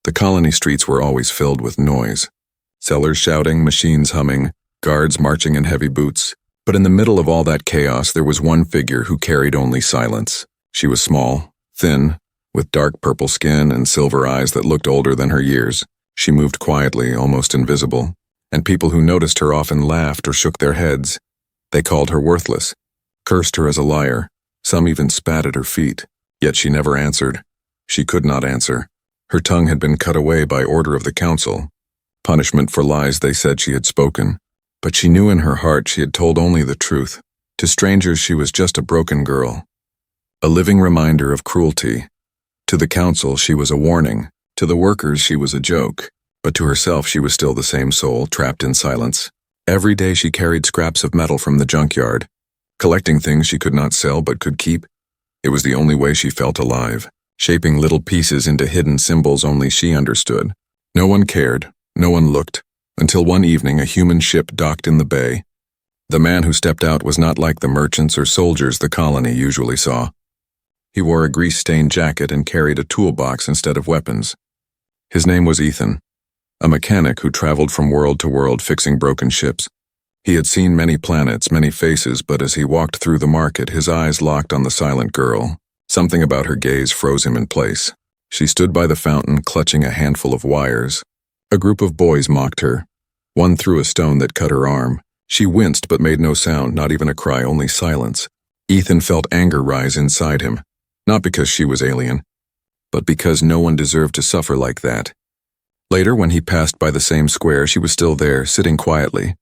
The colony streets were always filled with noise. Sellers shouting, machines humming, guards marching in heavy boots. But in the middle of all that chaos, there was one figure who carried only silence. She was small, thin, with dark purple skin and silver eyes that looked older than her years. She moved quietly, almost invisible, and people who noticed her often laughed or shook their heads. They called her worthless, cursed her as a liar. Some even spat at her feet, yet she never answered. She could not answer. Her tongue had been cut away by order of the council, punishment for lies they said she had spoken. But she knew in her heart she had told only the truth. To strangers she was just a broken girl, a living reminder of cruelty. To the council she was a warning. To the workers she was a joke. But to herself she was still the same soul, trapped in silence. Every day she carried scraps of metal from the junkyard, collecting things she could not sell but could keep. It was the only way she felt alive, shaping little pieces into hidden symbols only she understood. No one cared, no one looked, until one evening a human ship docked in the bay. The man who stepped out was not like the merchants or soldiers the colony usually saw. He wore a grease-stained jacket and carried a toolbox instead of weapons. His name was Ethan, a mechanic who traveled from world to world fixing broken ships. He had seen many planets, many faces, but as he walked through the market, his eyes locked on the silent girl. Something about her gaze froze him in place. She stood by the fountain, clutching a handful of wires. A group of boys mocked her. One threw a stone that cut her arm. She winced but made no sound, not even a cry, only silence. Ethan felt anger rise inside him, not because she was alien, but because no one deserved to suffer like that. Later, when he passed by the same square, she was still there, sitting quietly.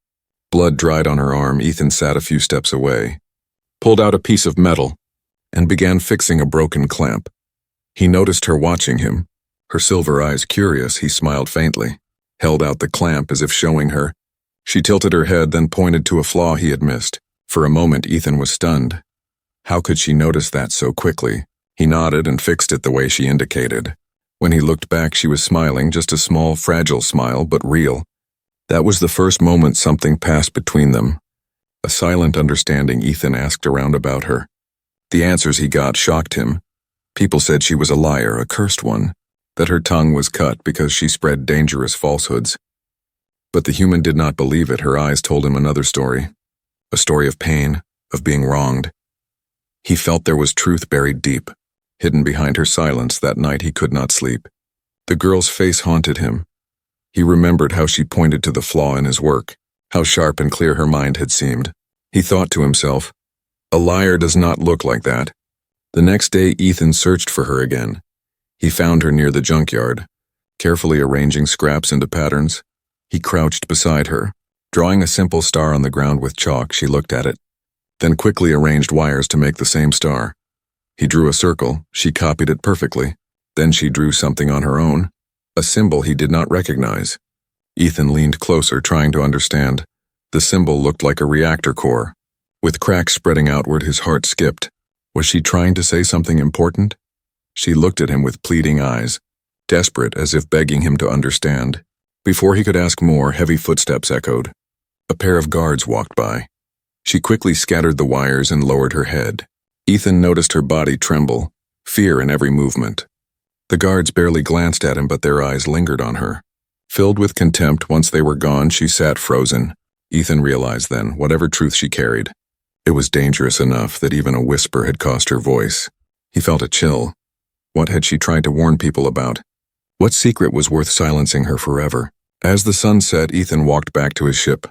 Blood dried on her arm. Ethan sat a few steps away, pulled out a piece of metal, and began fixing a broken clamp. He noticed her watching him. Her silver eyes curious, he smiled faintly, held out the clamp as if showing her. She tilted her head, then pointed to a flaw he had missed. For a moment, Ethan was stunned. How could she notice that so quickly? He nodded and fixed it the way she indicated. When he looked back, she was smiling, just a small, fragile smile, but real. That was the first moment something passed between them. A silent understanding. Ethan asked around about her. The answers he got shocked him. People said she was a liar, a cursed one, that her tongue was cut because she spread dangerous falsehoods. But the human did not believe it. Her eyes told him another story, a story of pain, of being wronged. He felt there was truth buried deep, hidden behind her silence. That night he could not sleep. The girl's face haunted him. He remembered how she pointed to the flaw in his work, how sharp and clear her mind had seemed. He thought to himself, a liar does not look like that. The next day Ethan searched for her again. He found her near the junkyard, carefully arranging scraps into patterns. He crouched beside her, drawing a simple star on the ground with chalk. She looked at it, then quickly arranged wires to make the same star. He drew a circle. She copied it perfectly. Then she drew something on her own, a symbol he did not recognize. Ethan leaned closer, trying to understand. The symbol looked like a reactor core. With cracks spreading outward, his heart skipped. Was she trying to say something important? She looked at him with pleading eyes, desperate, as if begging him to understand. Before he could ask more, heavy footsteps echoed. A pair of guards walked by. She quickly scattered the wires and lowered her head. Ethan noticed her body tremble, fear in every movement. The guards barely glanced at him, but their eyes lingered on her. Filled with contempt, once they were gone, she sat frozen. Ethan realized then, whatever truth she carried, it was dangerous enough that even a whisper had cost her voice. He felt a chill. What had she tried to warn people about? What secret was worth silencing her forever? As the sun set, Ethan walked back to his ship,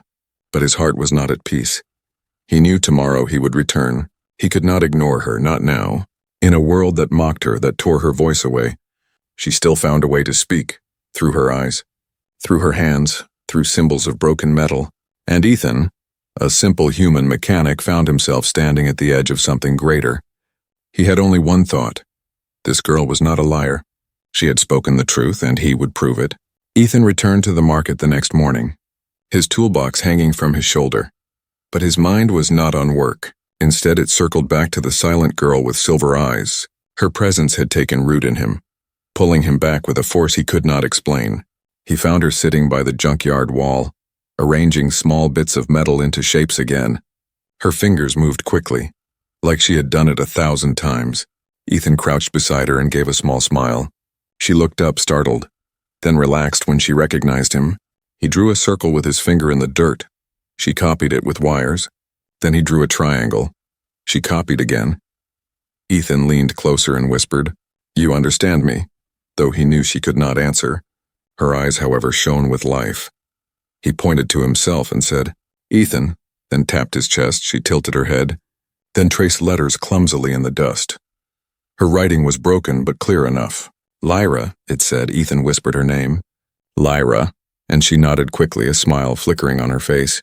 but his heart was not at peace. He knew tomorrow he would return. He could not ignore her, not now. In a world that mocked her, that tore her voice away, she still found a way to speak, through her eyes, through her hands, through symbols of broken metal. And Ethan, a simple human mechanic, found himself standing at the edge of something greater. He had only one thought. This girl was not a liar. She had spoken the truth, and he would prove it. Ethan returned to the market the next morning, his toolbox hanging from his shoulder. But his mind was not on work. Instead, it circled back to the silent girl with silver eyes. Her presence had taken root in him, pulling him back with a force he could not explain. He found her sitting by the junkyard wall, arranging small bits of metal into shapes again. Her fingers moved quickly, like she had done it 1,000 times. Ethan crouched beside her and gave a small smile. She looked up, startled. then relaxed when she recognized him. He drew a circle with his finger in the dirt. She copied it with wires. Then he drew a triangle. She copied again. Ethan leaned closer and whispered, "You understand me," though he knew she could not answer. Her eyes, however, shone with life. He pointed to himself and said, "Ethan," then tapped his chest. She tilted her head, then traced letters clumsily in the dust. Her writing was broken but clear enough. "Lyra," it said. Ethan whispered her name. "Lyra," and she nodded quickly, a smile flickering on her face.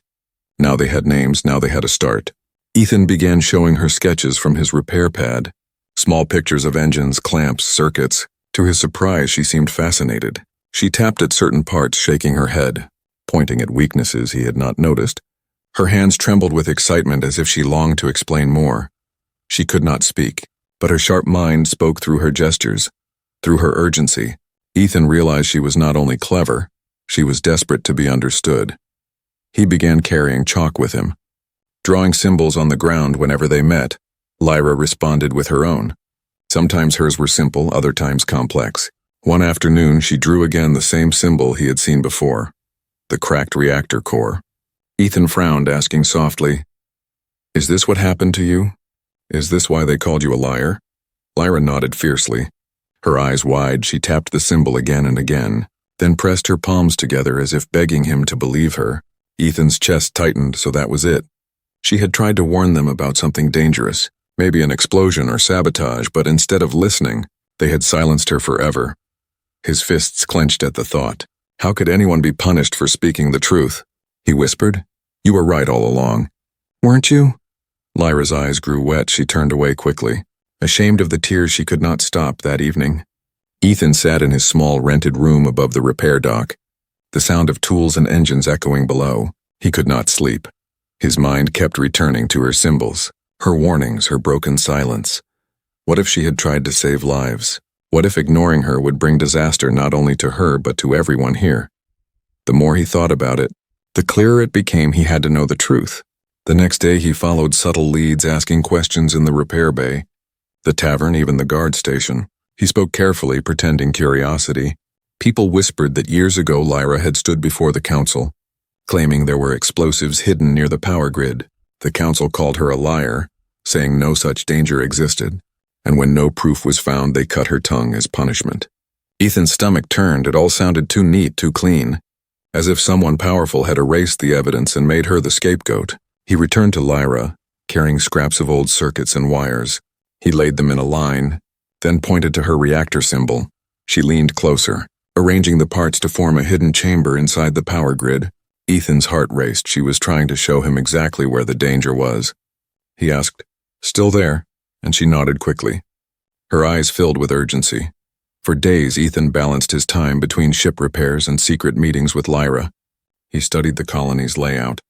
Now they had names, now they had a start. Ethan began showing her sketches from his repair pad, small pictures of engines, clamps, circuits. To his surprise, she seemed fascinated. She tapped at certain parts, shaking her head, pointing at weaknesses he had not noticed. Her hands trembled with excitement as if she longed to explain more. She could not speak, but her sharp mind spoke through her gestures, through her urgency. Ethan realized she was not only clever, she was desperate to be understood. He began carrying chalk with him, drawing symbols on the ground whenever they met. Lyra responded with her own. Sometimes hers were simple, other times complex. One afternoon, she drew again the same symbol he had seen before, the cracked reactor core. Ethan frowned, asking softly, "Is this what happened to you? Is this why they called you a liar?" Lyra nodded fiercely. Her eyes wide, she tapped the symbol again and again, then pressed her palms together as if begging him to believe her. Ethan's chest tightened, so that was it. She had tried to warn them about something dangerous, maybe an explosion or sabotage, but instead of listening, they had silenced her forever. His fists clenched at the thought. How could anyone be punished for speaking the truth? He whispered, "You were right all along." "Weren't you?" Lyra's eyes grew wet. She turned away quickly, ashamed of the tears she could not stop that evening. Ethan sat in his small rented room above the repair dock, the sound of tools and engines echoing below. He could not sleep. His mind kept returning to her symbols, her warnings, her broken silence. What if she had tried to save lives? What if ignoring her would bring disaster not only to her but to everyone here? The more he thought about it, the clearer it became he had to know the truth. The next day he followed subtle leads, asking questions in the repair bay, the tavern, even the guard station. He spoke carefully, pretending curiosity. People whispered that years ago Lyra had stood before the council, claiming there were explosives hidden near the power grid. The council called her a liar, saying no such danger existed, and when no proof was found, they cut her tongue as punishment. Ethan's stomach turned. It all sounded too neat, too clean, as if someone powerful had erased the evidence and made her the scapegoat. He returned to Lyra, carrying scraps of old circuits and wires. He laid them in a line, then pointed to her reactor symbol. She leaned closer, arranging the parts to form a hidden chamber inside the power grid. Ethan's heart raced. She was trying to show him exactly where the danger was. He asked, "Still there?" and she nodded quickly. Her eyes filled with urgency. For days, Ethan balanced his time between ship repairs and secret meetings with Lyra. He studied the colony's layout,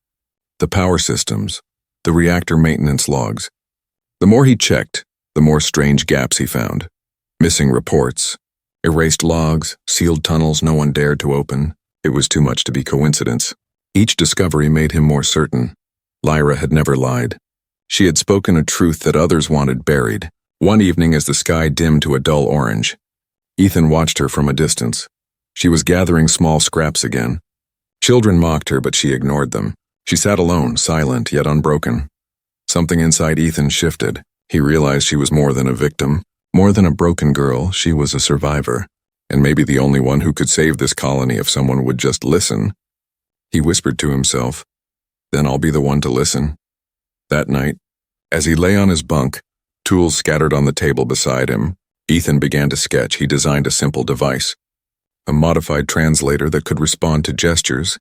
the power systems, the reactor maintenance logs. The more he checked, the more strange gaps he found. Missing reports, erased logs, sealed tunnels no one dared to open. It was too much to be coincidence. Each discovery made him more certain. Lyra had never lied. She had spoken a truth that others wanted buried. One evening, as the sky dimmed to a dull orange, Ethan watched her from a distance. She was gathering small scraps again. Children mocked her, but she ignored them. She sat alone, silent yet unbroken. Something inside Ethan shifted. He realized she was more than a victim, more than a broken girl. She was a survivor, and maybe the only one who could save this colony if someone would just listen. He whispered to himself, "Then I'll be the one to listen." That night, as he lay on his bunk, tools scattered on the table beside him, Ethan began to sketch. He designed a simple device, a modified translator that could respond to gestures.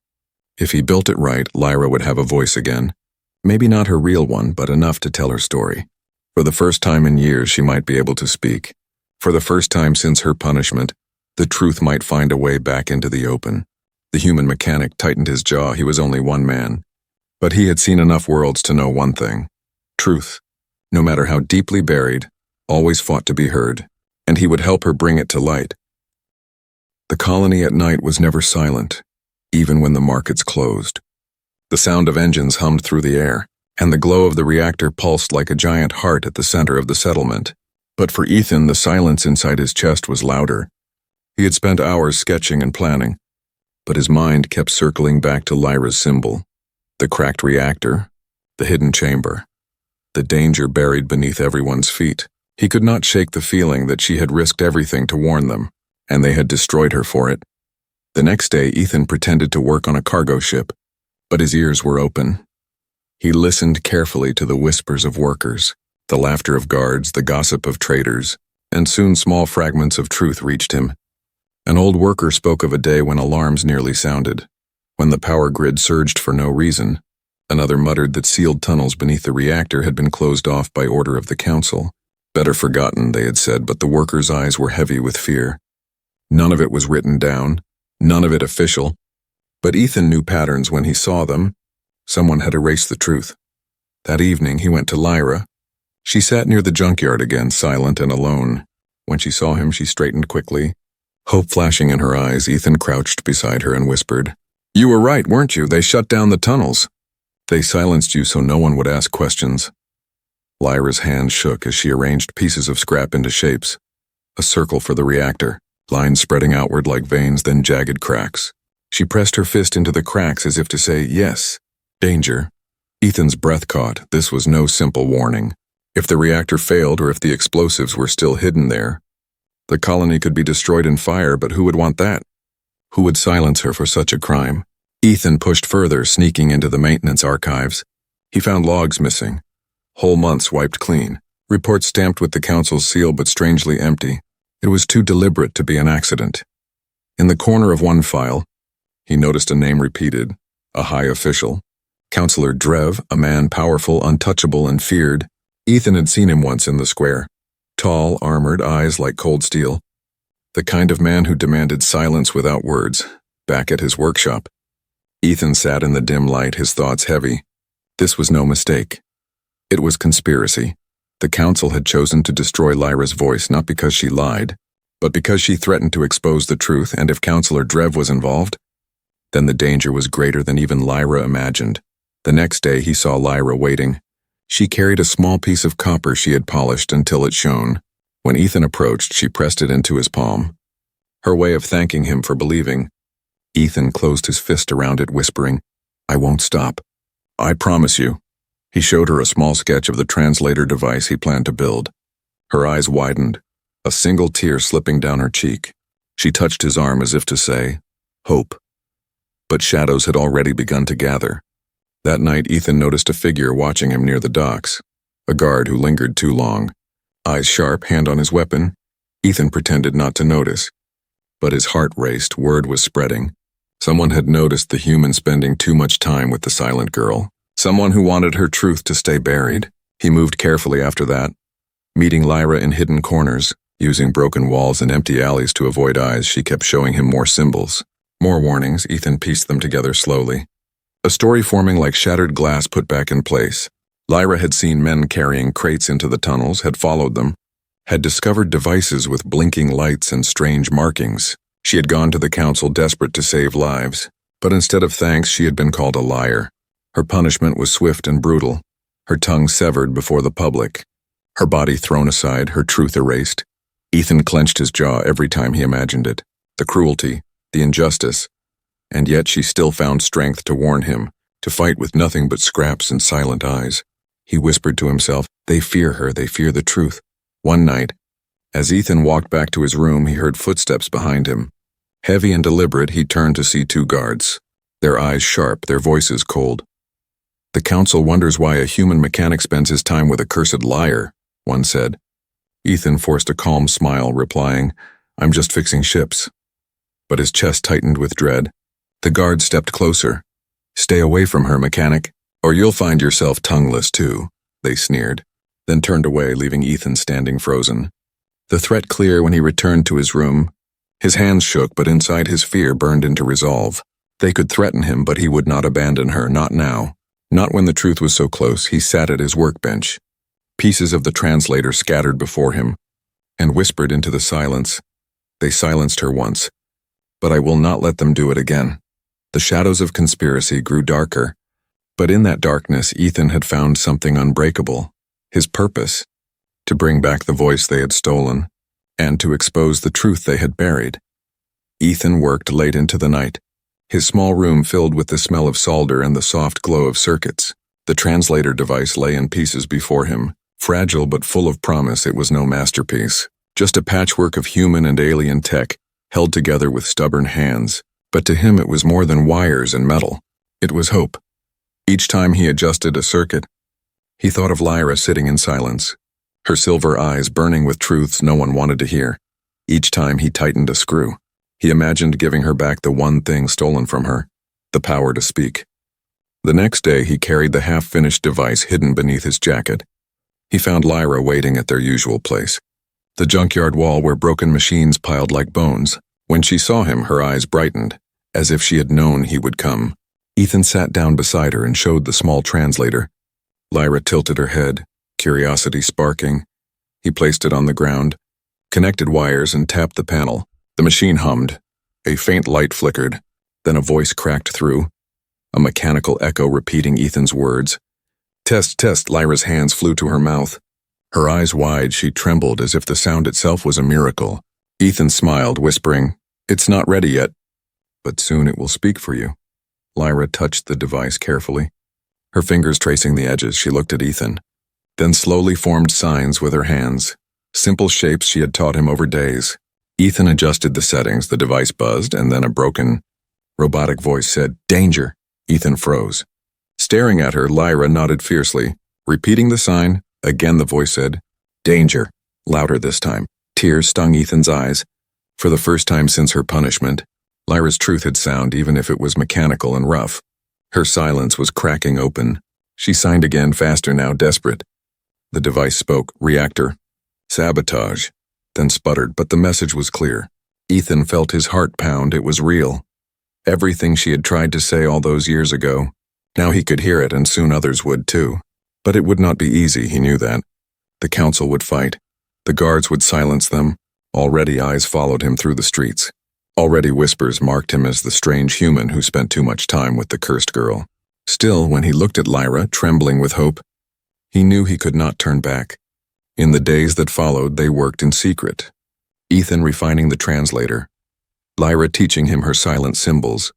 If he built it right, Lyra would have a voice again. Maybe not her real one, but enough to tell her story. For the first time in years, she might be able to speak. For the first time since her punishment, the truth might find a way back into the open. The human mechanic tightened his jaw. He was only one man. But he had seen enough worlds to know one thing. Truth, no matter how deeply buried, always fought to be heard, and he would help her bring it to light. The colony at night was never silent, even when the markets closed. The sound of engines hummed through the air, and the glow of the reactor pulsed like a giant heart at the center of the settlement. But for Ethan, the silence inside his chest was louder. He had spent hours sketching and planning, but his mind kept circling back to Lyra's symbol, the cracked reactor, the hidden chamber, the danger buried beneath everyone's feet. He could not shake the feeling that she had risked everything to warn them, and they had destroyed her for it. The next day, Ethan pretended to work on a cargo ship, but his ears were open. He listened carefully to the whispers of workers, the laughter of guards, the gossip of traders, and soon small fragments of truth reached him. An old worker spoke of a day when alarms nearly sounded, when the power grid surged for no reason. Another muttered that sealed tunnels beneath the reactor had been closed off by order of the council. Better forgotten, they had said, but the workers' eyes were heavy with fear. None of it was written down, none of it official, but Ethan knew patterns when he saw them. Someone had erased the truth. That evening he went to Lyra. She sat near the junkyard again, silent and alone. When she saw him, she straightened quickly. Hope flashing in her eyes, Ethan crouched beside her and whispered, "You were right, weren't you? They shut down the tunnels. They silenced you so no one would ask questions." Lyra's hand shook as she arranged pieces of scrap into shapes. A circle for the reactor, lines spreading outward like veins, then jagged cracks. She pressed her fist into the cracks as if to say, yes, danger. Ethan's breath caught. This was no simple warning. If the reactor failed or if the explosives were still hidden there, the colony could be destroyed in fire, but who would want that? Who would silence her for such a crime? Ethan pushed further, sneaking into the maintenance archives. He found logs missing. Whole months wiped clean. Reports stamped with the council's seal but strangely empty. It was too deliberate to be an accident. In the corner of one file, he noticed a name repeated, a high official. Councillor Drev, a man powerful, untouchable, and feared. Ethan had seen him once in the square. Tall, armored, eyes like cold steel. The kind of man who demanded silence without words, back at his workshop. Ethan sat in the dim light, his thoughts heavy. This was no mistake. It was conspiracy. The council had chosen to destroy Lyra's voice not because she lied, but because she threatened to expose the truth, and if Councillor Drev was involved, then the danger was greater than even Lyra imagined. The next day he saw Lyra waiting. She carried a small piece of copper she had polished until it shone. When Ethan approached, she pressed it into his palm. Her way of thanking him for believing. Ethan closed his fist around it, whispering, "I won't stop. I promise you." He showed her a small sketch of the translator device he planned to build. Her eyes widened, a single tear slipping down her cheek. She touched his arm as if to say, "Hope." But shadows had already begun to gather. That night, Ethan noticed a figure watching him near the docks, a guard who lingered too long. Eyes sharp, hand on his weapon. Ethan pretended not to notice. But his heart raced, word was spreading. Someone had noticed the human spending too much time with the silent girl. Someone who wanted her truth to stay buried. He moved carefully after that, meeting Lyra in hidden corners. Using broken walls and empty alleys to avoid eyes, she kept showing him more symbols. More warnings. Ethan pieced them together slowly. A story forming like shattered glass put back in place. Lyra had seen men carrying crates into the tunnels, had followed them, had discovered devices with blinking lights and strange markings. She had gone to the council desperate to save lives, but instead of thanks, she had been called a liar. Her punishment was swift and brutal, her tongue severed before the public, her body thrown aside, her truth erased. Ethan clenched his jaw every time he imagined it. The cruelty, the injustice, and yet she still found strength to warn him, to fight with nothing but scraps and silent eyes. He whispered to himself, "They fear her, they fear the truth." One night, as Ethan walked back to his room, he heard footsteps behind him. Heavy and deliberate, he turned to see two guards, their eyes sharp, their voices cold. "The council wonders why a human mechanic spends his time with a cursed liar," one said. Ethan forced a calm smile, replying, "I'm just fixing ships." But his chest tightened with dread. The guard stepped closer. "Stay away from her, mechanic, or you'll find yourself tongueless too," they sneered, then turned away, leaving Ethan standing frozen. The threat clear when he returned to his room. His hands shook, but inside his fear burned into resolve. They could threaten him, but he would not abandon her, not now. Not when the truth was so close. He sat at his workbench, pieces of the translator scattered before him, and whispered into the silence, "They silenced her once, but I will not let them do it again." The shadows of conspiracy grew darker, but in that darkness Ethan had found something unbreakable, his purpose, to bring back the voice they had stolen, and to expose the truth they had buried. Ethan worked late into the night, his small room filled with the smell of solder and the soft glow of circuits. The translator device lay in pieces before him. Fragile but full of promise, it was no masterpiece. Just a patchwork of human and alien tech, held together with stubborn hands. But to him it was more than wires and metal. It was hope. Each time he adjusted a circuit, he thought of Lyra sitting in silence, her silver eyes burning with truths no one wanted to hear. Each time he tightened a screw, he imagined giving her back the one thing stolen from her, the power to speak. The next day he carried the half-finished device hidden beneath his jacket. He found Lyra waiting at their usual place, the junkyard wall where broken machines piled like bones. When she saw him, her eyes brightened, as if she had known he would come. Ethan sat down beside her and showed the small translator. Lyra tilted her head, curiosity sparking. He placed it on the ground, connected wires, and tapped the panel. The machine hummed. A faint light flickered. Then a voice cracked through, a mechanical echo repeating Ethan's words. Test, test. Lyra's hands flew to her mouth. Her eyes wide, she trembled as if the sound itself was a miracle. Ethan smiled, whispering, "It's not ready yet, but soon it will speak for you." Lyra touched the device carefully. Her fingers tracing the edges, she looked at Ethan, then slowly formed signs with her hands, simple shapes she had taught him over days. Ethan adjusted the settings, the device buzzed, and then a broken, robotic voice said, "Danger." Ethan froze. Staring at her, Lyra nodded fiercely. Repeating the sign, again the voice said, "Danger," louder this time. Tears stung Ethan's eyes. For the first time since her punishment, Lyra's truth had sound, even if it was mechanical and rough. Her silence was cracking open. She signed again, faster now, desperate. The device spoke, "Reactor. Sabotage," then sputtered, but the message was clear. Ethan felt his heart pound. It was real. Everything she had tried to say all those years ago. Now he could hear it, and soon others would too. But it would not be easy, he knew that. The council would fight. The guards would silence them. Already eyes followed him through the streets. Already whispers marked him as the strange human who spent too much time with the cursed girl. Still, when he looked at Lyra, trembling with hope, he knew he could not turn back. In the days that followed, they worked in secret. Ethan refining the translator, Lyra teaching him her silent symbols.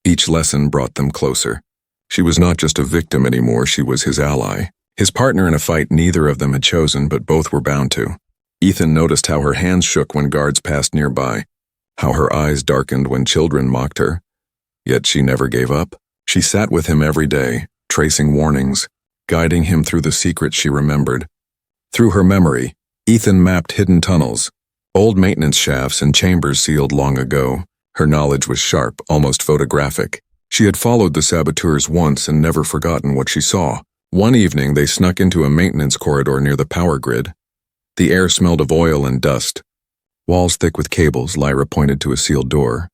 Each lesson brought them closer. She was not just a victim anymore, she was his ally. His partner in a fight neither of them had chosen, but both were bound to. Ethan noticed how her hands shook when guards passed nearby, how her eyes darkened when children mocked her. Yet she never gave up. She sat with him every day, tracing warnings, guiding him through the secrets she remembered. Through her memory, Ethan mapped hidden tunnels, old maintenance shafts and chambers sealed long ago. Her knowledge was sharp, almost photographic. She had followed the saboteurs once and never forgotten what she saw. One evening, they snuck into a maintenance corridor near the power grid. The air smelled of oil and dust. Walls thick with cables, Lyra pointed to a sealed door.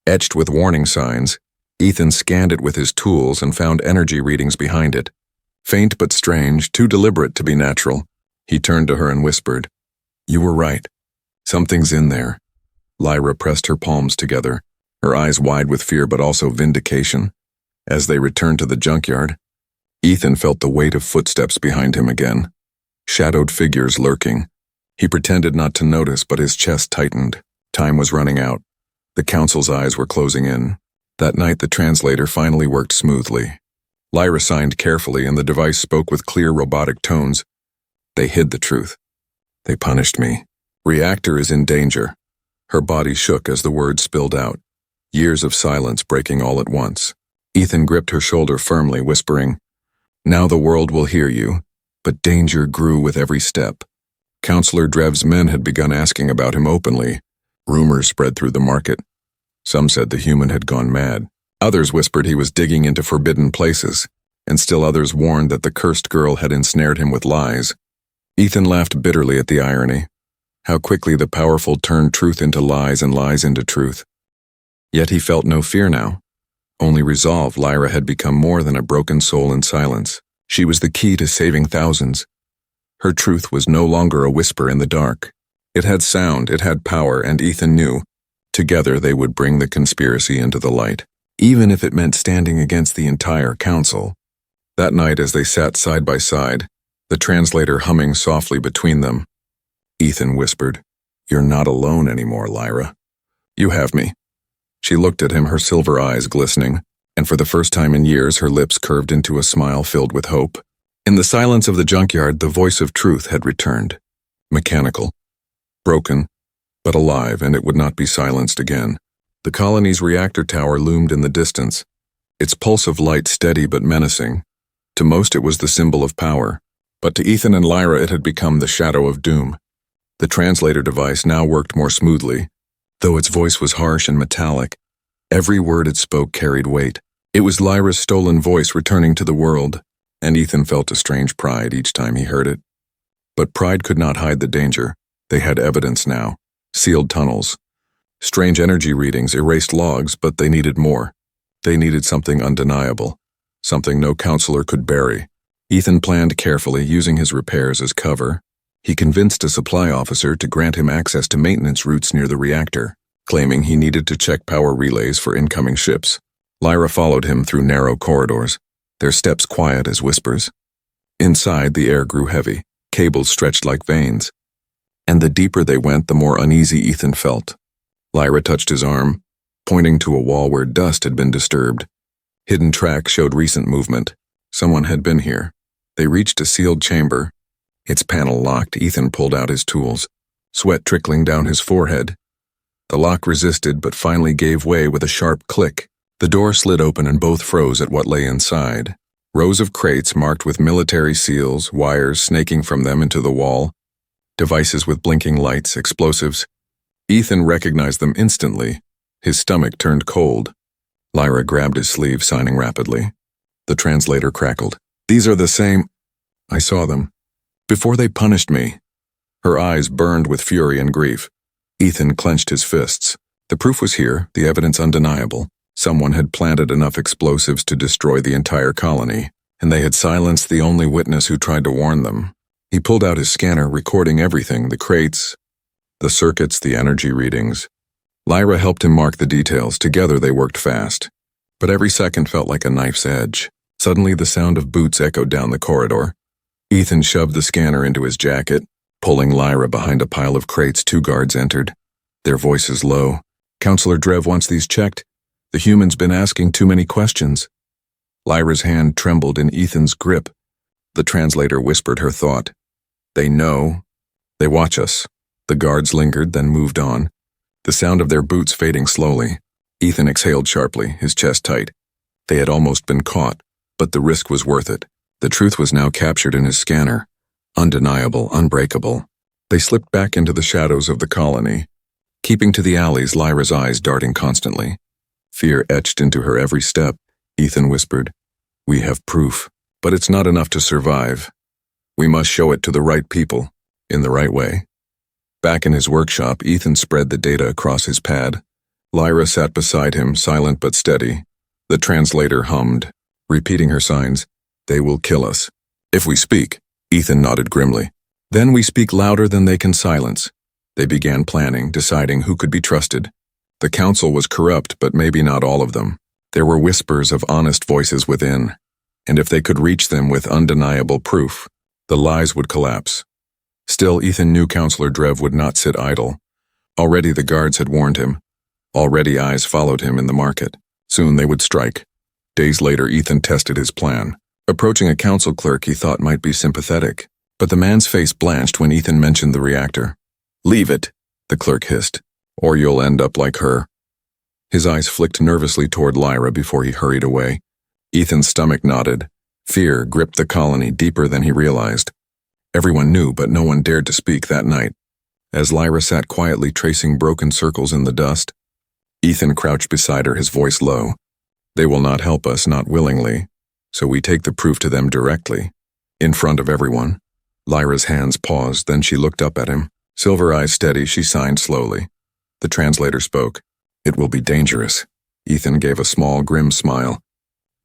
Etched with warning signs, Ethan scanned it with his tools and found energy readings behind it. Faint but strange, too deliberate to be natural. He turned to her and whispered, "You were right. Something's in there." Lyra pressed her palms together, her eyes wide with fear but also vindication. As they returned to the junkyard, Ethan felt the weight of footsteps behind him again. Shadowed figures lurking. He pretended not to notice, but his chest tightened. Time was running out. The council's eyes were closing in. That night the translator finally worked smoothly. Lyra signed carefully and the device spoke with clear robotic tones. "They hid the truth. They punished me. Reactor is in danger." Her body shook as the words spilled out. Years of silence breaking all at once. Ethan gripped her shoulder firmly, whispering, "Now the world will hear you." But danger grew with every step. Counselor Drev's men had begun asking about him openly. Rumors spread through the market. Some said the human had gone mad. Others whispered he was digging into forbidden places, and still others warned that the cursed girl had ensnared him with lies. Ethan laughed bitterly at the irony. How quickly the powerful turned truth into lies and lies into truth. Yet he felt no fear now. Only resolve. Lyra had become more than a broken soul in silence. She was the key to saving thousands. Her truth was no longer a whisper in the dark. It had sound, it had power, and Ethan knew. Together they would bring the conspiracy into the light, even if it meant standing against the entire council. That night as they sat side by side, the translator humming softly between them, Ethan whispered, "You're not alone anymore, Lyra. You have me. She looked at him, her silver eyes glistening, and for the first time in years her lips curved into a smile filled with hope. In the silence of the junkyard, the voice of truth had returned. Mechanical. Broken, but alive, and it would not be silenced again. The colony's reactor tower loomed in the distance, its pulse of light steady but menacing. To most it was the symbol of power, but to Ethan and Lyra it had become the shadow of doom. The translator device now worked more smoothly. Though its voice was harsh and metallic, every word it spoke carried weight. It was Lyra's stolen voice returning to the world, and Ethan felt a strange pride each time he heard it. But pride could not hide the danger. They had evidence now. Sealed tunnels. Strange energy readings erased logs, but they needed more. They needed something undeniable, something no counselor could bury. Ethan planned carefully, using his repairs as cover. He convinced a supply officer to grant him access to maintenance routes near the reactor, claiming he needed to check power relays for incoming ships. Lyra followed him through narrow corridors, their steps quiet as whispers. Inside, the air grew heavy, cables stretched like veins. And the deeper they went, the more uneasy Ethan felt. Lyra touched his arm, pointing to a wall where dust had been disturbed. Hidden tracks showed recent movement. Someone had been here. They reached a sealed chamber. Its panel locked. Ethan pulled out his tools, sweat trickling down his forehead. The lock resisted, but finally gave way with a sharp click. The door slid open and both froze at what lay inside. Rows of crates marked with military seals, wires snaking from them into the wall, devices with blinking lights, explosives. Ethan recognized them instantly. His stomach turned cold. Lyra grabbed his sleeve, signing rapidly. The translator crackled. These are the same. I saw them. Before they punished me. Her eyes burned with fury and grief. Ethan clenched his fists. The proof was here, the evidence undeniable. Someone had planted enough explosives to destroy the entire colony, and they had silenced the only witness who tried to warn them. He pulled out his scanner, recording everything, the crates, the circuits, the energy readings. Lyra helped him mark the details. Together they worked fast. But every second felt like a knife's edge. Suddenly the sound of boots echoed down the corridor. Ethan shoved the scanner into his jacket. Pulling Lyra behind a pile of crates, 2 guards entered, their voices low. Counselor Drev wants these checked. The human's been asking too many questions. Lyra's hand trembled in Ethan's grip. The translator whispered her thought. They know. They watch us. The guards lingered, then moved on, the sound of their boots fading slowly. Ethan exhaled sharply, his chest tight. They had almost been caught, but the risk was worth it. The truth was now captured in his scanner. Undeniable, unbreakable. They slipped back into the shadows of the colony, keeping to the alleys, Lyra's eyes darting constantly. Fear etched into her every step. Ethan whispered, "We have proof, but it's not enough to survive. We must show it to the right people, in the right way." Back in his workshop, Ethan spread the data across his pad. Lyra sat beside him, silent but steady. The translator hummed, repeating her signs. "They will kill us. If we speak." Ethan nodded grimly. "Then we speak louder than they can silence." They began planning, deciding who could be trusted. The council was corrupt, but maybe not all of them. There were whispers of honest voices within, and if they could reach them with undeniable proof, the lies would collapse. Still, Ethan knew Counselor Drev would not sit idle. Already the guards had warned him. Already eyes followed him in the market. Soon they would strike. Days later, Ethan tested his plan. Approaching a council clerk he thought might be sympathetic, but the man's face blanched when Ethan mentioned the reactor. "Leave it," the clerk hissed, "or you'll end up like her." His eyes flicked nervously toward Lyra before he hurried away. Ethan's stomach knotted. Fear gripped the colony deeper than he realized. Everyone knew, but no one dared to speak that night. As Lyra sat quietly tracing broken circles in the dust, Ethan crouched beside her, his voice low. "They will not help us, not willingly, so we take the proof to them directly, in front of everyone." Lyra's hands paused, then she looked up at him. Silver eyes steady, she signed slowly. The translator spoke. "It will be dangerous." Ethan gave a small, grim smile.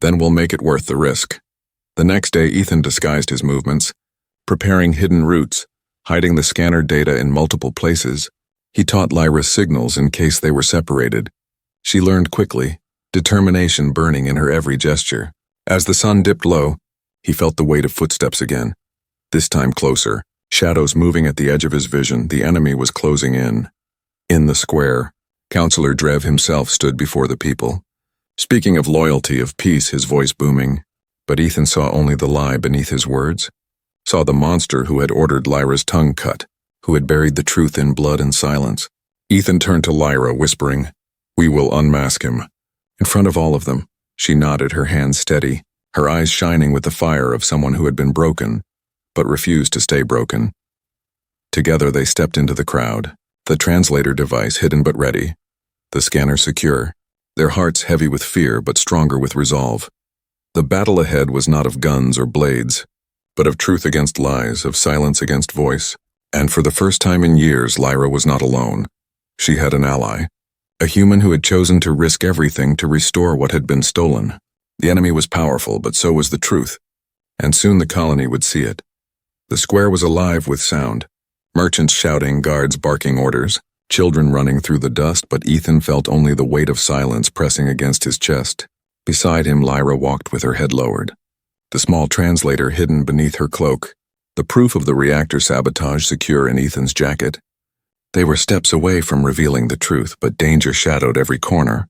"Then we'll make it worth the risk." The next day, Ethan disguised his movements, preparing hidden routes, hiding the scanner data in multiple places. He taught Lyra signals in case they were separated. She learned quickly, determination burning in her every gesture. As the sun dipped low, he felt the weight of footsteps again. This time closer, shadows moving at the edge of his vision. The enemy was closing in. In the square, Counselor Drev himself stood before the people, speaking of loyalty, of peace, his voice booming. But Ethan saw only the lie beneath his words, saw the monster who had ordered Lyra's tongue cut, who had buried the truth in blood and silence. Ethan turned to Lyra, whispering, "We will unmask him." In front of all of them, she nodded, her hands steady, her eyes shining with the fire of someone who had been broken, but refused to stay broken. Together they stepped into the crowd, the translator device hidden but ready, the scanner secure, their hearts heavy with fear but stronger with resolve. The battle ahead was not of guns or blades, but of truth against lies, of silence against voice. And for the first time in years, Lyra was not alone. She had an ally, a human who had chosen to risk everything to restore what had been stolen. The enemy was powerful, but so was the truth, and soon the colony would see it. The square was alive with sound, merchants shouting, guards barking orders, children running through the dust, but Ethan felt only the weight of silence pressing against his chest. Beside him, Lyra walked with her head lowered, the small translator hidden beneath her cloak, the proof of the reactor sabotage secure in Ethan's jacket. They were steps away from revealing the truth, but danger shadowed every corner.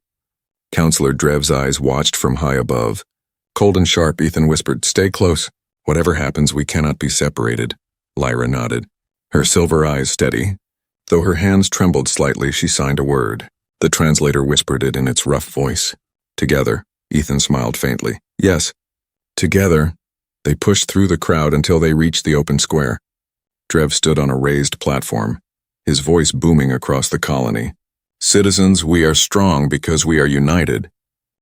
Counselor Drev's eyes watched from high above. Cold and sharp, Ethan whispered, "Stay close. Whatever happens, we cannot be separated." Lyra nodded, her silver eyes steady. Though her hands trembled slightly, she signed a word. The translator whispered it in its rough voice. "Together." Ethan smiled faintly. "Yes, together." They pushed through the crowd until they reached the open square. Drev stood on a raised platform, his voice booming across the colony. "Citizens, we are strong because we are united,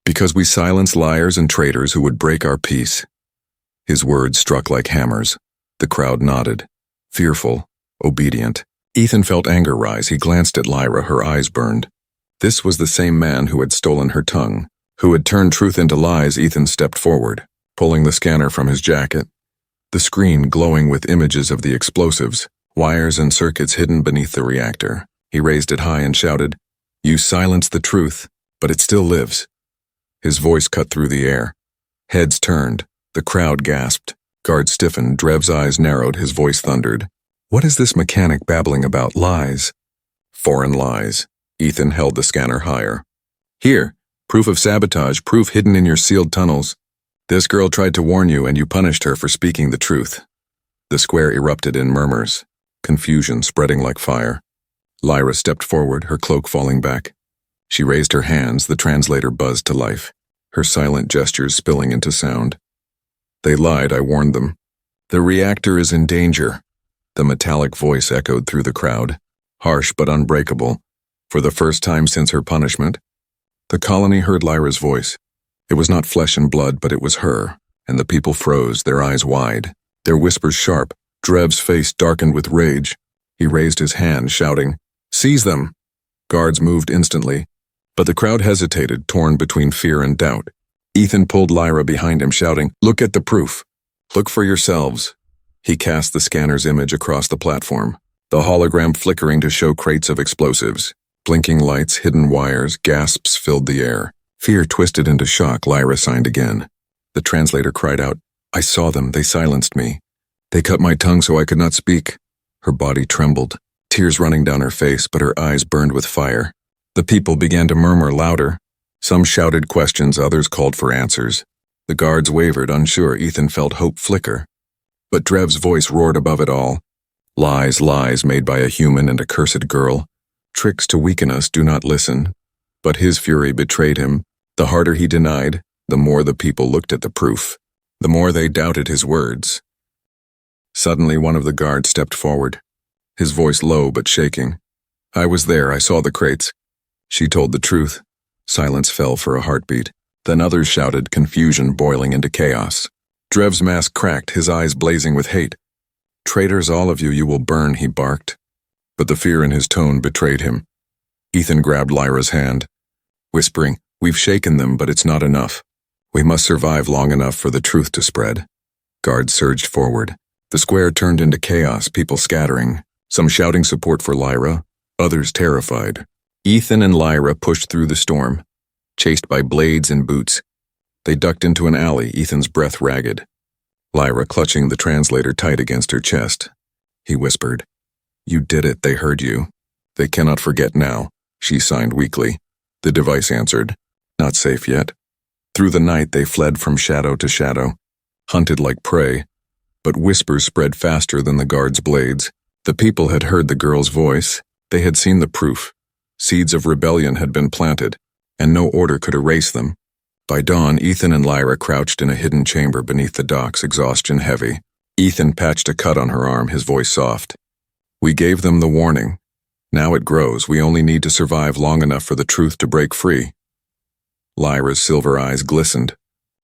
because we silence liars and traitors who would break our peace." His words struck like hammers. The crowd nodded, fearful, obedient. Ethan felt anger rise. He glanced at Lyra, her eyes burned. This was the same man who had stolen her tongue, who had turned truth into lies. Ethan stepped forward, pulling the scanner from his jacket, the screen glowing with images of the explosives, wires and circuits hidden beneath the reactor. He raised it high and shouted, "You silenced the truth, but it still lives." His voice cut through the air. Heads turned. The crowd gasped. Guards stiffened. Drev's eyes narrowed. His voice thundered, "What is this mechanic babbling about? Lies." "Foreign lies." Ethan held the scanner higher. "Here, proof of sabotage, proof hidden in your sealed tunnels. This girl tried to warn you, and you punished her for speaking the truth." The square erupted in murmurs, confusion spreading like fire. Lyra stepped forward, her cloak falling back. She raised her hands, the translator buzzed to life, her silent gestures spilling into sound. "They lied, I warned them. The reactor is in danger." The metallic voice echoed through the crowd, harsh but unbreakable. For the first time since her punishment, the colony heard Lyra's voice. It was not flesh and blood, but it was her, and the people froze, their eyes wide, their whispers sharp. Drev's face darkened with rage. He raised his hand, shouting, "Seize them!" Guards moved instantly, but the crowd hesitated, torn between fear and doubt. Ethan pulled Lyra behind him, shouting, "Look at the proof. Look for yourselves." He cast the scanner's image across the platform, the hologram flickering to show crates of explosives. Blinking lights, hidden wires, gasps filled the air. Fear twisted into shock. Lyra signed again. The translator cried out, "I saw them. They silenced me. They cut my tongue so I could not speak." Her body trembled, tears running down her face, but her eyes burned with fire. The people began to murmur louder. Some shouted questions, others called for answers. The guards wavered, unsure. Ethan felt hope flicker. But Drev's voice roared above it all. "Lies, lies made by a human and a cursed girl. Tricks to weaken us, do not listen." But his fury betrayed him. The harder he denied, the more the people looked at the proof, the more they doubted his words. Suddenly one of the guards stepped forward, his voice low but shaking. "I was there, I saw the crates." She told the truth. Silence fell for a heartbeat. Then others shouted, confusion boiling into chaos. Drev's mask cracked, his eyes blazing with hate. "Traitors, all of you, you will burn," he barked. But the fear in his tone betrayed him. Ethan grabbed Lyra's hand, whispering, "We've shaken them, but it's not enough. We must survive long enough for the truth to spread." Guards surged forward. The square turned into chaos, people scattering, some shouting support for Lyra, others terrified. Ethan and Lyra pushed through the storm, chased by blades and boots. They ducked into an alley, Ethan's breath ragged. Lyra clutching the translator tight against her chest. He whispered, "You did it, they heard you. They cannot forget now." She signed weakly. The device answered. Not safe yet. Through the night they fled from shadow to shadow, hunted like prey, but whispers spread faster than the guards' blades. The people had heard the girl's voice. They had seen the proof. Seeds of rebellion had been planted, and no order could erase them. By dawn, Ethan and Lyra crouched in a hidden chamber beneath the docks, exhaustion heavy. Ethan patched a cut on her arm, his voice soft. We gave them the warning. Now it grows. We only need to survive long enough for the truth to break free. Lyra's silver eyes glistened.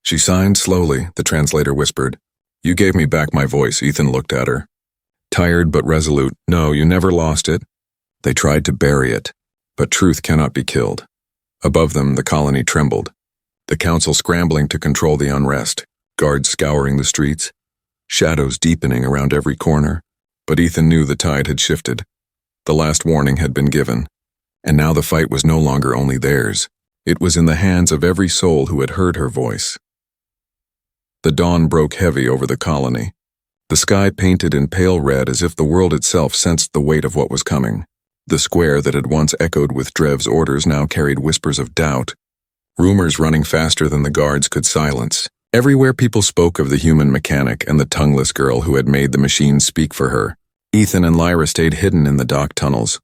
She signed slowly, the translator whispered. You gave me back my voice. Ethan looked at her. Tired but resolute. No, you never lost it. They tried to bury it, but truth cannot be killed. Above them, the colony trembled. The council scrambling to control the unrest, guards scouring the streets, shadows deepening around every corner. But Ethan knew the tide had shifted. The last warning had been given, and now the fight was no longer only theirs. It was in the hands of every soul who had heard her voice. The dawn broke heavy over the colony. The sky painted in pale red as if the world itself sensed the weight of what was coming. The square that had once echoed with Drev's orders now carried whispers of doubt, rumors running faster than the guards could silence. Everywhere people spoke of the human mechanic and the tongueless girl who had made the machine speak for her. Ethan and Lyra stayed hidden in the dock tunnels,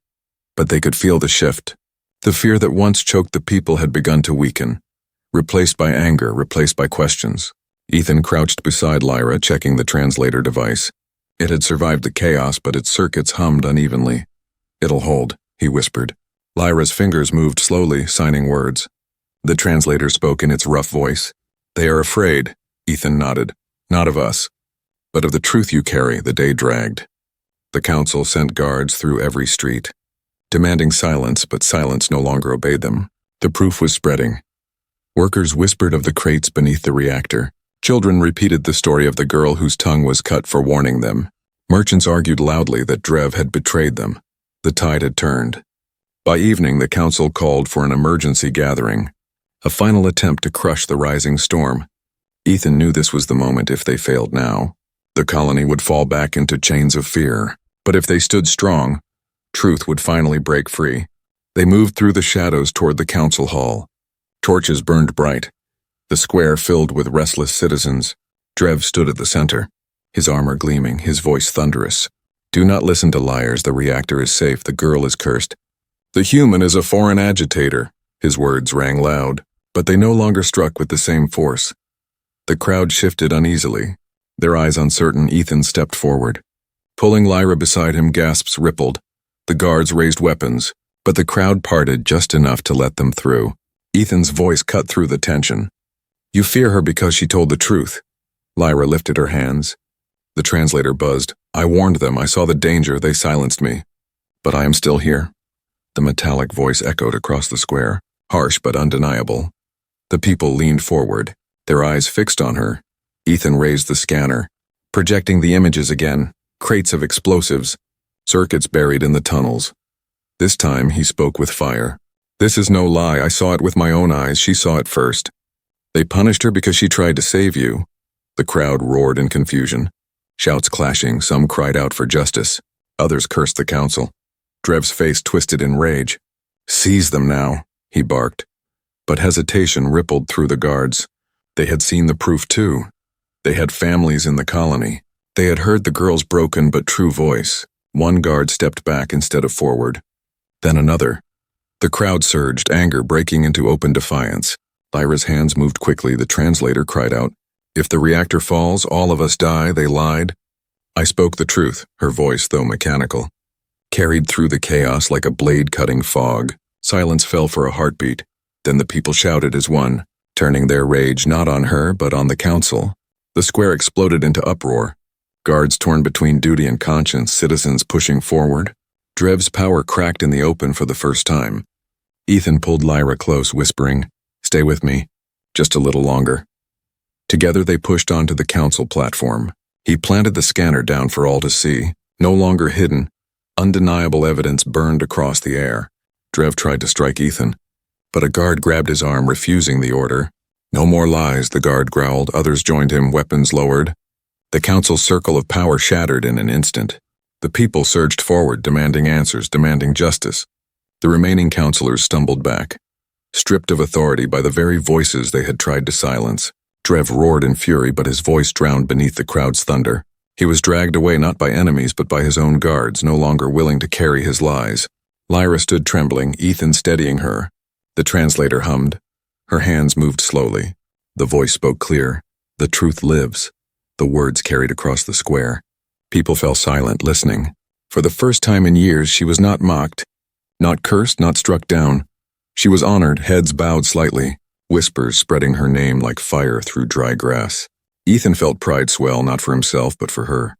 but they could feel the shift. The fear that once choked the people had begun to weaken, replaced by anger, replaced by questions. Ethan crouched beside Lyra, checking the translator device. It had survived the chaos, but its circuits hummed unevenly. It'll hold, he whispered. Lyra's fingers moved slowly, signing words. The translator spoke in its rough voice. They are afraid, Ethan nodded. Not of us, but of the truth you carry. The day dragged. The council sent guards through every street, demanding silence, but silence no longer obeyed them. The proof was spreading. Workers whispered of the crates beneath the reactor. Children repeated the story of the girl whose tongue was cut for warning them. Merchants argued loudly that Drev had betrayed them. The tide had turned. By evening, the council called for an emergency gathering, a final attempt to crush the rising storm. Ethan knew this was the moment. If they failed now, the colony would fall back into chains of fear. But if they stood strong, truth would finally break free. They moved through the shadows toward the council hall. Torches burned bright, the square filled with restless citizens. Drev stood at the center, his armor gleaming, his voice thunderous. Do not listen to liars. The reactor is safe. The girl is cursed. The human is a foreign agitator. His words rang loud, but they no longer struck with the same force. The crowd shifted uneasily, their eyes uncertain. Ethan stepped forward. Pulling Lyra beside him, gasps rippled. The guards raised weapons, but the crowd parted just enough to let them through. Ethan's voice cut through the tension. You fear her because she told the truth. Lyra lifted her hands. The translator buzzed. I warned them. I saw the danger. They silenced me. But I am still here. The metallic voice echoed across the square, harsh but undeniable. The people leaned forward, their eyes fixed on her. Ethan raised the scanner, projecting the images again. Crates of explosives, circuits buried in the tunnels. This time he spoke with fire. This is no lie. I saw it with my own eyes. She saw it first. They punished her because she tried to save you. The crowd roared in confusion. Shouts clashing, some cried out for justice. Others cursed the council. Drev's face twisted in rage. Seize them now, he barked. But hesitation rippled through the guards. They had seen the proof too. They had families in the colony. They had heard the girl's broken but true voice. One guard stepped back instead of forward. Then another. The crowd surged, anger breaking into open defiance. Lyra's hands moved quickly. The translator cried out, If the reactor falls, all of us die. They lied. I spoke the truth, her voice, though mechanical, carried through the chaos like a blade-cutting fog. Silence fell for a heartbeat. Then the people shouted as one, turning their rage not on her but on the council. The square exploded into uproar. Guards torn between duty and conscience, citizens pushing forward. Drev's power cracked in the open for the first time. Ethan pulled Lyra close, whispering, Stay with me, just a little longer. Together they pushed onto the council platform. He planted the scanner down for all to see, no longer hidden. Undeniable evidence burned across the air. Drev tried to strike Ethan, but a guard grabbed his arm, refusing the order. No more lies, the guard growled. Others joined him, weapons lowered. The council's circle of power shattered in an instant. The people surged forward, demanding answers, demanding justice. The remaining counselors stumbled back, stripped of authority by the very voices they had tried to silence. Drev roared in fury, but his voice drowned beneath the crowd's thunder. He was dragged away not by enemies but by his own guards, no longer willing to carry his lies. Lyra stood trembling, Ethan steadying her. The translator hummed. Her hands moved slowly. The voice spoke clear. The truth lives. The words carried across the square. People fell silent, listening. For the first time in years, she was not mocked, not cursed, not struck down. She was honored, heads bowed slightly, whispers spreading her name like fire through dry grass. Ethan felt pride swell, not for himself, but for her.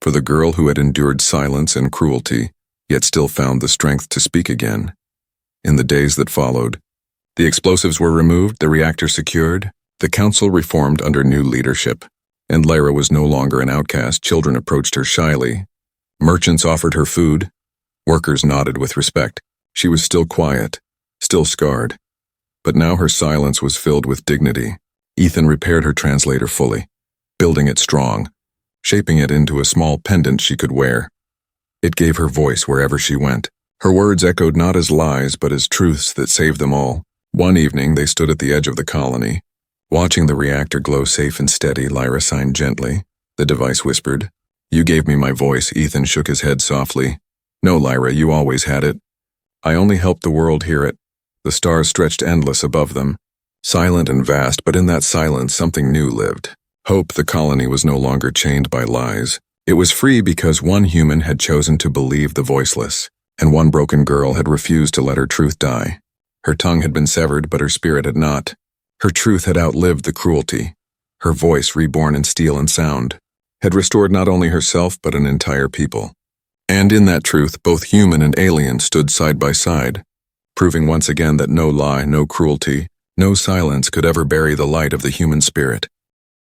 For the girl who had endured silence and cruelty, yet still found the strength to speak again. In the days that followed, the explosives were removed, the reactor secured, the council reformed under new leadership, and Lyra was no longer an outcast. Children approached her shyly. Merchants offered her food. Workers nodded with respect. She was still quiet, still scarred. But now her silence was filled with dignity. Ethan repaired her translator fully, building it strong, shaping it into a small pendant she could wear. It gave her voice wherever she went. Her words echoed not as lies, but as truths that saved them all. One evening, they stood at the edge of the colony. Watching the reactor glow safe and steady, Lyra signed gently. The device whispered. You gave me my voice. Ethan shook his head softly. No, Lyra, you always had it. I only helped the world hear it. The stars stretched endless above them, silent and vast, but in that silence something new lived. Hope. The colony was no longer chained by lies. It was free because one human had chosen to believe the voiceless, and one broken girl had refused to let her truth die. Her tongue had been severed, but her spirit had not. Her truth had outlived the cruelty. Her voice, reborn in steel and sound, had restored not only herself but an entire people. And in that truth, both human and alien stood side by side, proving once again that no lie, no cruelty, no silence could ever bury the light of the human spirit.